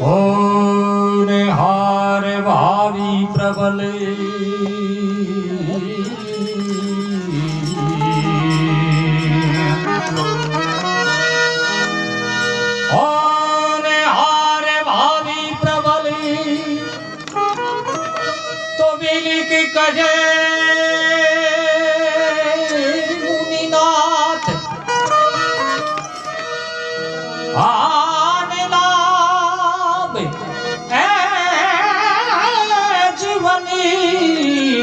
ओ ने हार भावी प्रबल और हार भावी प्रबल तो बिली की कहे मुनिनाथ आने लाभ जीवनी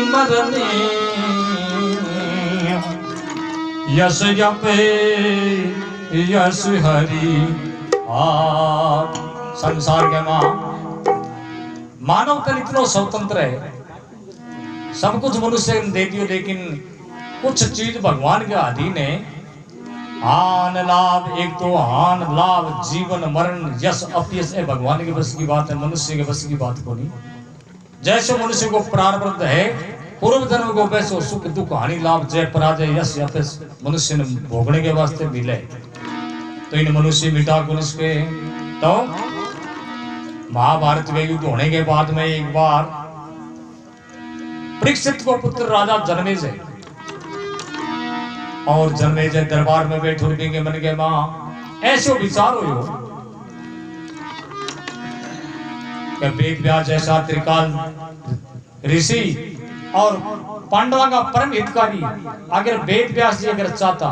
मरने यश जपे यश हरि आप। संसार के मानव तन इतना स्वतंत्र है, सब कुछ मनुष्य ने दे दियो, लेकिन कुछ चीज भगवान के अधीन है। आन लाभ, एक तो आन लाभ जीवन मरण यश अपयश है भगवान के बस की बात है, मनुष्य के बस की बात को नहीं। जैसे मनुष्य को प्रारब्ध है पूर्व जन्म को, वैसे सुख दुख हानि लाभ जय पराजय यश अपयश मनुष्य ने भोगने के वास्ते मिले। तो इन मनुष्य मिटा गुणस के तो महाभारत में युद्ध होने के बाद में एक बार परीक्षित को पुत्र राजा जन्मेजय, और जन्मेजय दरबार में बैठे उर्मी के मन के मां ऐसे विचार हो कि वेद व्यास जैसा त्रिकाल ऋषि और पांडवा का परम हितकारी अगर वेद व्यास जी अगर चाहता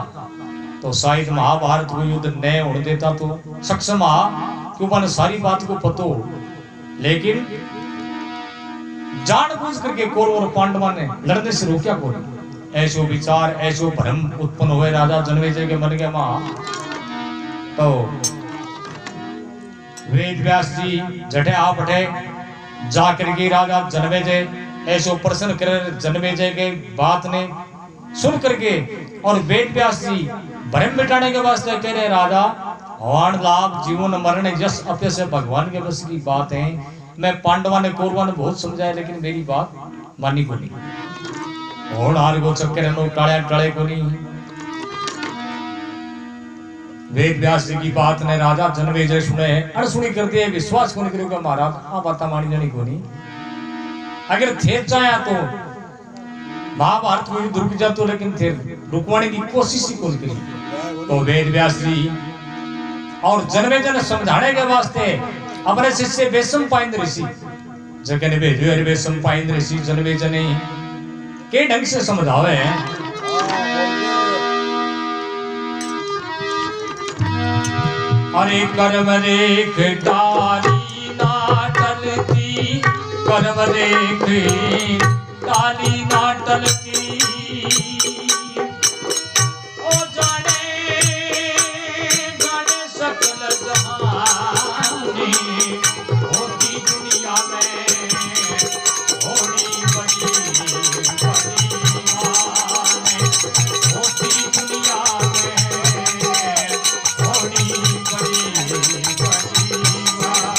तो शायद महाभारत को युद्ध न होने देता, तो सक्षम क्यों सारी बात को पतो। लेकिन जानबूझ करके कौरव और पांडवा ने लड़ने से रोक्या कौन। ऐसो विचार ऐसो भ्रम उत्पन्न हुए राजा जन्मेजय के मन के मां। तो वेद व्यास जी जठे आप बैठे जाकर के राजा जन्मेजय ऐसो प्रश्न कर जन्मेजय के बात ने सुन करके, और वेद व्यास जी भ्रम मिटाने के वास्ते कह रहे राजा हवान लाभ जीवन मरण यश अपयश भगवान के बस की बात है। मैं पांडवा ने कौरवा ने बहुत समझाया, लेकिन मेरी बात मानी को नहीं। और हार को चक्कर नो टाले टाले को नहीं। वेद व्यास जी की बात ने राजा जन्मेजय सुने अनसुनी करते हैं, विश्वास को नहीं करेगा महाराज आ बात मानी जानी को नहीं। अगर थे चाहे तो महाभारत को युद्ध रुक जातो, लेकिन थे रुकवाने की कोशिश ही कौन करी। तो वेद व्यास जी और जन्मेजय ने समझाने के वास्ते अपने शिष्य वेशम पाइंद ऋषि जगह ने भेजो। अरे वेशम पाइंद ऋषि जन्मेजय ने के ढंग से समझावे हैं। अरे कर्म रेख डाली ना टलती, कर्म रेख डाली ना टलती, ओ जाने जाने सकल जहानी, होती दुनिया में होनी बड़ी बड़ी मान, होती दुनिया में होनी बड़ी बड़ी मान।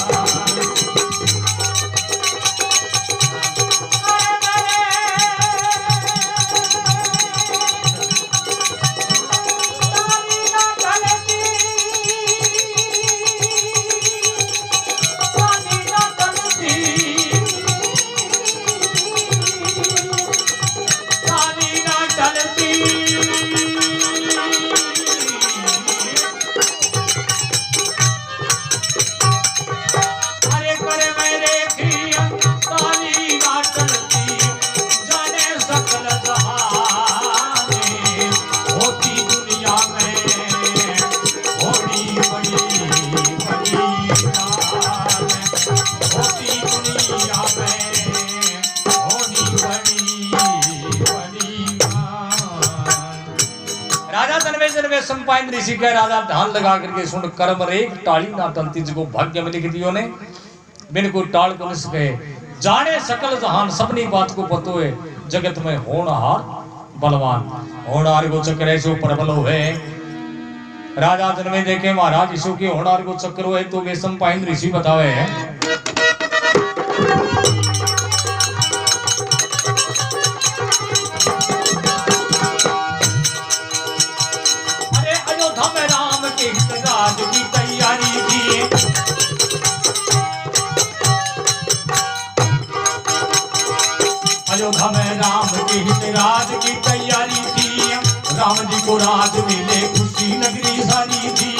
संपायन ऋषि का राजा ध्यान लगा करके सुन कर्म रेख टाली ना टलती, जिसको भाग्य में लिख दियो ने बिन को टाल को न सके। जाने सकल जहान सबनी बात को पतो है, जगत में होनहार बलवान। होनहार को चक्कर ऐसे प्रबल हुए राजा जन्मेजय के महाराज यीशु के होनहार को चक्कर हुए। तो वे संपायन ऋषि बतावे हैं राज की तैयारी को राज मिले खुशी नगरी सारी थी।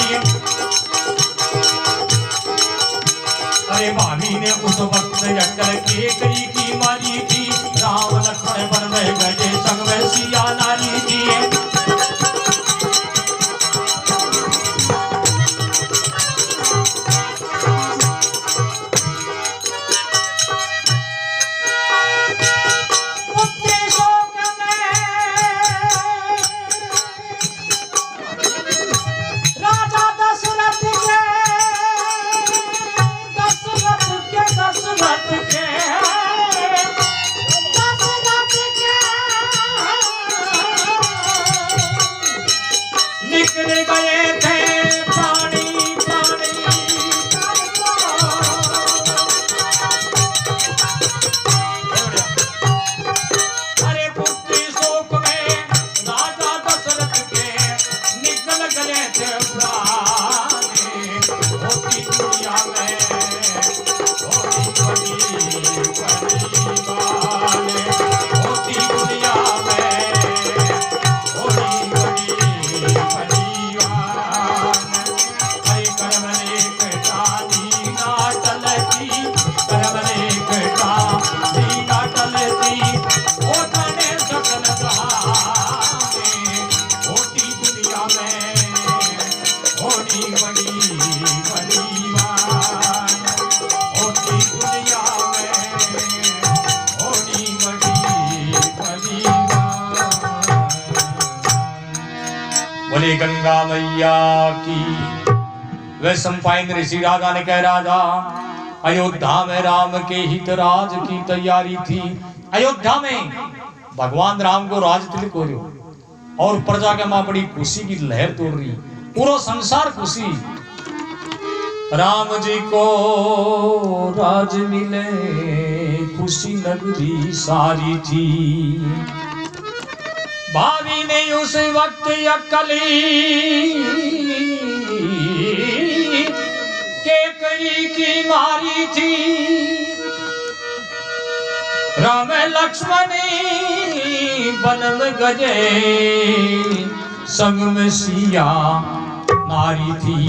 अरे भाभी ने उस वक्त अक्कल के कई की मारी थी। राम लक्ष्मण वन में गए संग में सिया नारी थी। बोले गंगा मैया की। वह संपाइन ऋषि राजा ने कह राजा अयोध्या में राम के हित राज की तैयारी थी। अयोध्या में भगवान राम को राज तिलक हो रही और प्रजा के मां बड़ी खुशी की लहर तोड़ रही, पूरा संसार खुशी। राम जी को राज मिले खुशी नगरी सारी थी। भाभी ने उस वक्त अकली के कई की मारी थी। राम लक्ष्मण वन में गए संग में सिया नारी थी।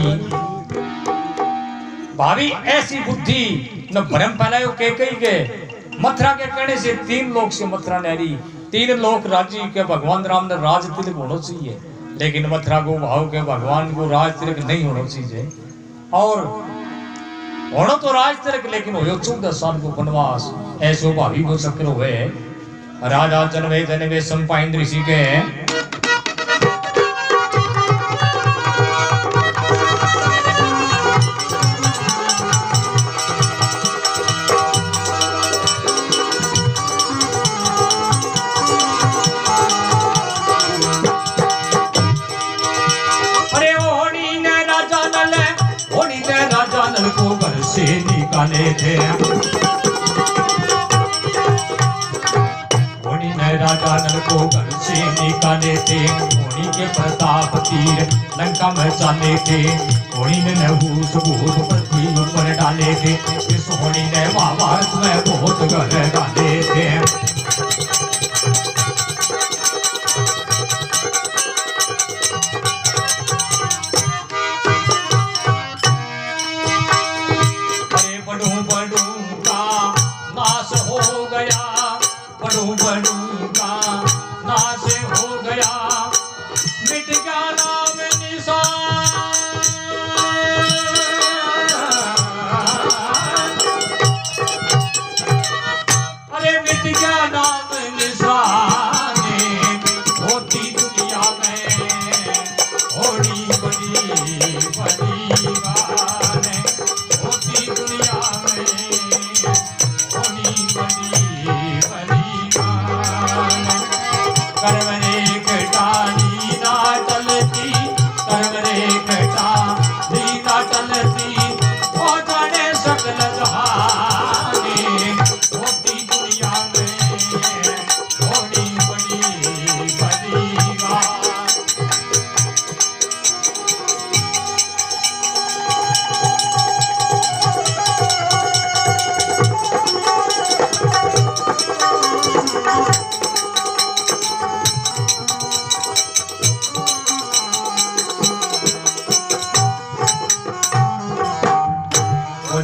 भाभी ऐसी बुद्धि न भ्रम फैलायो के कई के मथुरा के कहने से 3 लोग से मथुरा नहरी 3 लोक राज्य के भगवान राम ने राज तिलक होना चाहिए, लेकिन मथुरा को भाव के भगवान को राज तिलक नहीं होना चाहिए। और होना तो राज तिलक लेकिन हो 14 साल को वनवास ऐसो भाभी को चक्र हुए। राजा जनवे जनवे संपाइन ऋषि के को घर से निकाले थे। होनी ने राजा नल को घर से निकाले थे। होनी के प्रताप तीर लंका में चाले थे। होनी ने नहूस भूत पृथ्वी ऊपर डाले थे। इस होनी ने महाभारत में बहुत घर डाले थे। बड़ू का नाश हो गया मिट गया नाम निशान। अरे मिट गया नाम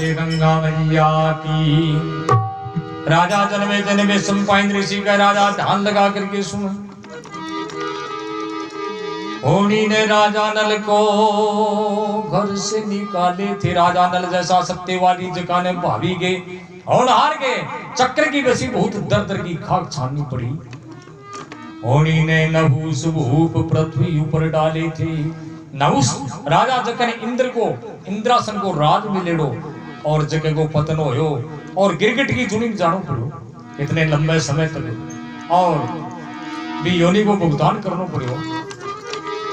बोले गंगा मैया की। राजा जनमेजय ने सम्पायन ऋषि का राजा ध्यान लगा करके सुना। होनी ने राजा नल को घर से निकाले थे। राजा नल जैसा सत्यवादी जगह ने भाभी गए और हार गए। चक्र की बसी बहुत दर दर की खाक छाननी पड़ी। होनी ने नहुस भूप पृथ्वी ऊपर डाले थे। नहुस राजा जगह ने इंद्र को इंद्रासन को राज में लेड़ो और जगह को पतन होयो और गिरगिट की जुनी जानो पड़ो इतने लंबे समय तक और भी योनि को भुगतान करना पड़ो।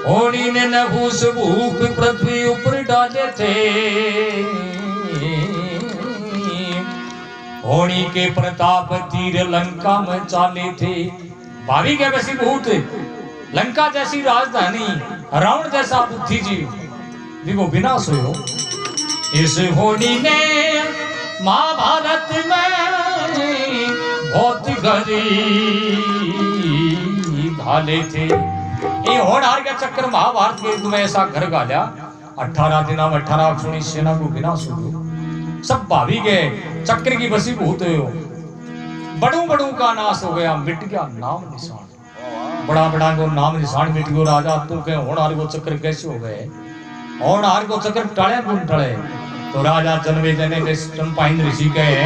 होनी ने नहुस भूप पृथ्वी ऊपर डाले थे। होनी के प्रताप तीर लंका में चाले थे। भावी के वैसी बहुत लंका जैसी राजधानी रावण जैसा बुद्धिजीव वो विनाश हो। इस होनी ने महाभारत में बहुत गरीब भाले थे। ये होनहार के चक्कर महाभारत के युद्ध में ऐसा घर गालिया 18 दिन में 18 अक्षुणी सेना को विनाश हो। सब भावी गए चक्र की बसी बहुत हो। बड़ू बड़ू का नाश हो गया मिट गया नाम निशान। बड़ा बड़ा को नाम निशान मिट गयो। राजा तू के होनहार को चक्र कैसे हो गए। होनहार को चक्र टले कौन टले। तो राजा जनमेजय ने सम्पायन ऋषि कहे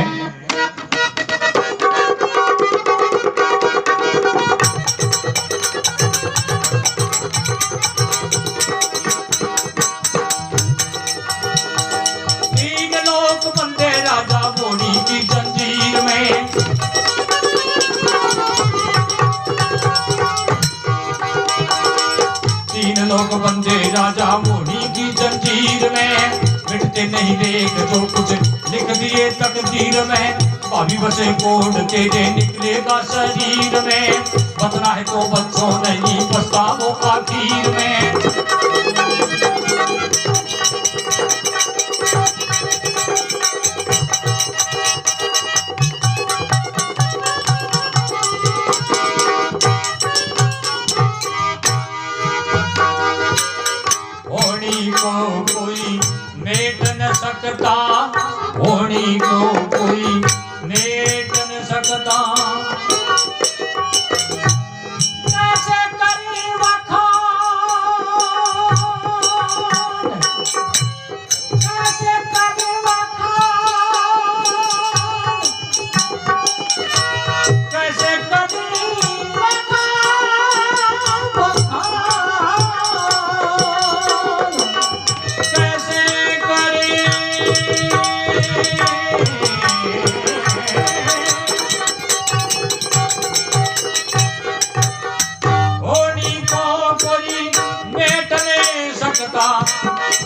तीन लोग बंदे राजा होनी की जंजीर में। तीन लोग बंदे राजा होनी की जंजीर में। मिटते नहीं देख जो कुछ लिख दिए तकदीर में। भाभी बसे कोड तेरे निकलेगा शरीर में। बचना है तो बच्चों नहीं पछताओ आखिर में। होनी को कोई मेट न सकता। होनी को कोई मेट न सकता। कैसे करी वखान। कैसे करी वखान। कैसे करी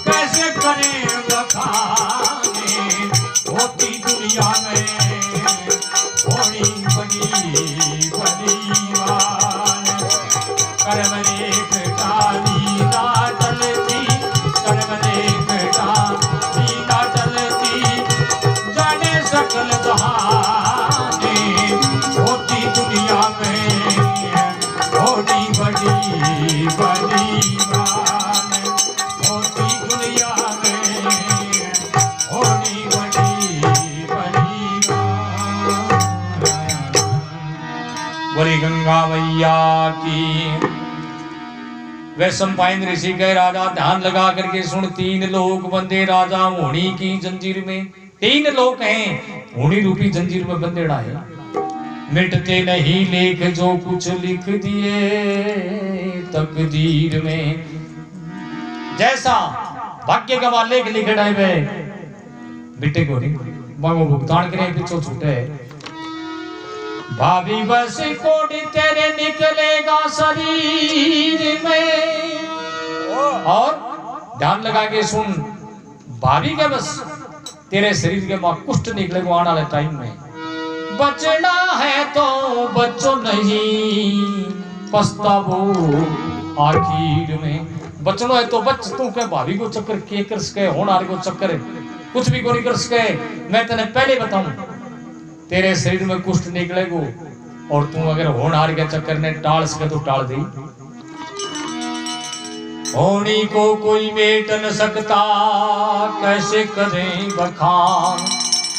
कैसे करे बखाने। होती दुनिया में होनी बड़ी बड़ीवान। कर्म रेख डाली ना चलती। कर्म रेख डाली ना चलती। जाने सकल बहाने। होती दुनिया में होनी बड़ी बड़ीवान। बोली गंगा मैया की। वे सम्पायन ऋषि के राजा ध्यान लगा करके सुन। तीन लोग बंदे राजा होनी की जंजीर में। तीन लोग हैं होनी रूपी जंजीर में बंदेड़ा है। मिटते नहीं लेख जो कुछ लिख दिए तकदीर में। जैसा भाग्य का लेख लिखे डाले बिटे को नहीं मांगो भुगतान करें पीछे छूटे। भाभी बस कोड़ी तेरे निकलेगा शरीर में। और ध्यान लगा के सुन। भाभी के बस तेरे शरीर के मां कुष्ठ निकलेगा आने वाले टाइम में। बचना है तो बच्चों नहीं पछतावो आखिर में। बचना है तो बच। तू के भाभी को चक्कर के कर सके होनहार को चक्कर कुछ भी को नहीं कर सके। मैं तेने पहले बताऊं तेरे शरीर में कुष्ठ निकलेगो और तू अगर होनहार के चक्कर ने टाल सके तो टाल दी। होनी को कोई मेट न सकता, कैसे करें बखान।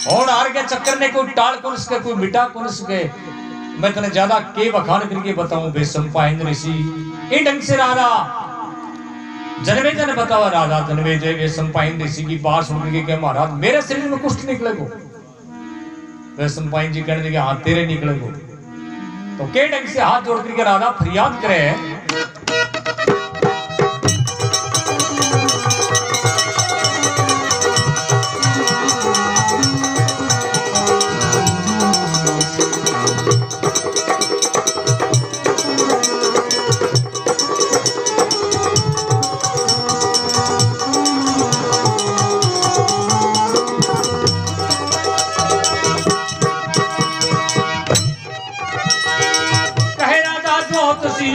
होन हार के चक्कर ने कोई टाल कौन सके, कोई मिटा कौन सके। मैं तने ज्यादा के बखान करके बताऊं बेसंपायन ऋषि। इन ढंग से राजा जनमेजय ने बतावा, राजा जनमेजय बेसंपायन ऋषि की बात सुन के कहे महाराज मेरे शरीर में कुष्ठ निकलेगो। बेसंपायन जी कहने लगे हाँ तेरे निकलेगो। तो के ढंग से हाथ जोड़ करके राजा फरियाद करे,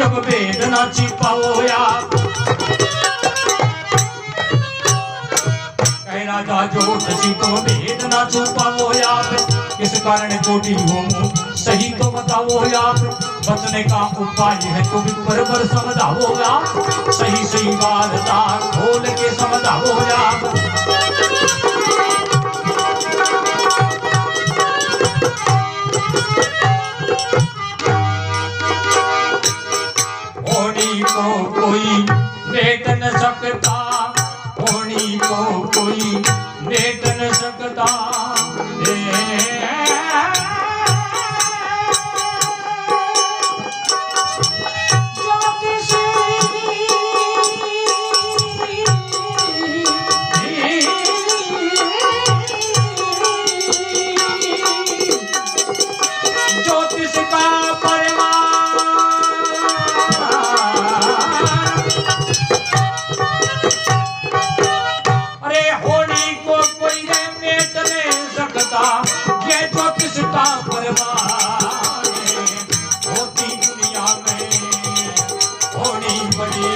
अब भेद ना छिपाओया। कह राजा जो सची तो भेद ना छुपाओया। किस कारण कोटि हो सही तो बताओया। बचने का उपाय है तो भी बराबर समझाओया। सही सही वार्ता खोल के समझाओया। को कोई भेद न सकता, होनी को कोई भेद न सकता। ज्योतिष का होती दुनिया में होनी बड़ी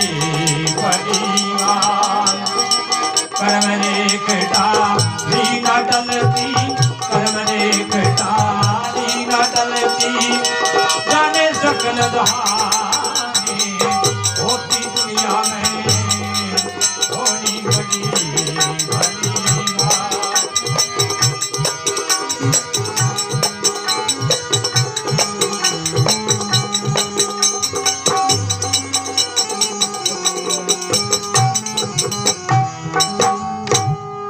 बड़ीवान। कर्म रेखता लीना डलती, कर्म रेखता लीना डलती। जाने सकल दहाने होती दुनिया में होनी बड़ी बड़ीवान।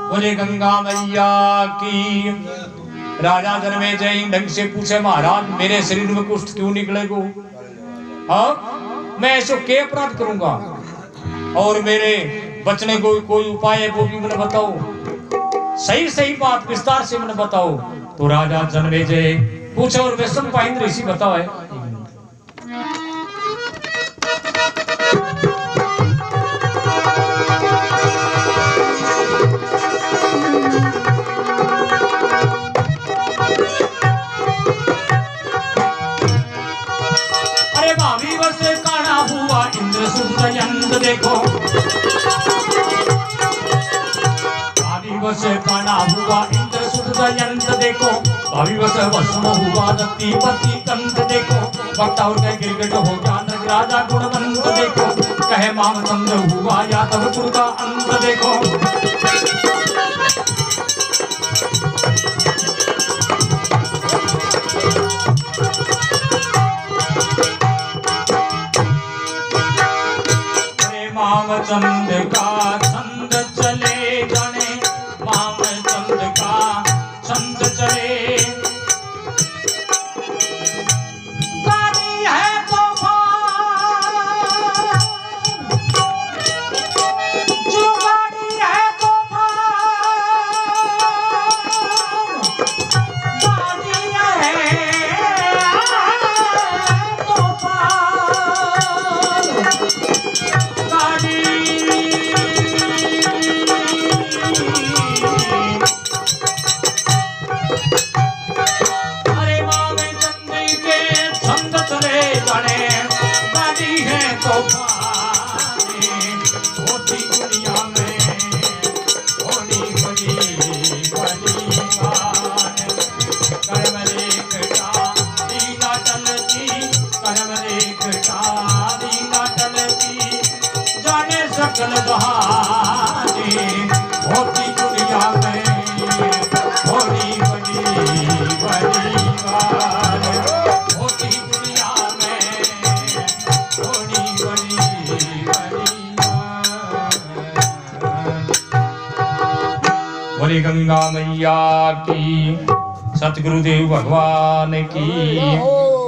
बोले गंगा मैया की। राजा जनमेजय ढंग से पूछे महाराज मेरे शरीर में कुष्ठ क्यों निकलेगो? मैं ऐसे क्या अपराध करूंगा और मेरे बचने को कोई उपाय है वो भी मैंने बताओ। सही सही बात विस्तार से मैंने बताओ। तो राजा जनमेजय पूछे और बेसंपायन ऋषि बताओ है। देखो भाविवश काना हुआ इंद्र सुदयंत। देखो भाविवश भस्म हुआ दत्तीपति कंत। देखो भक्ता और गिरगिट हो गया नग राजा गुणवंत। देखो कहे मामचंद्र हुआ यादव कुल का अंत। देखो मामचंद का छंद चले जाने, मामचंद का छंद चले। गाड़ी है तूफान, जो गाड़ी है तूफान। सकल बहाने होती दुनिया में थोड़ी बड़ी बड़ी बात होती दुनिया में थोड़ी बड़ी बड़ी बात। बोली गंगा मैया की, सतगुरुदेव भगवान की।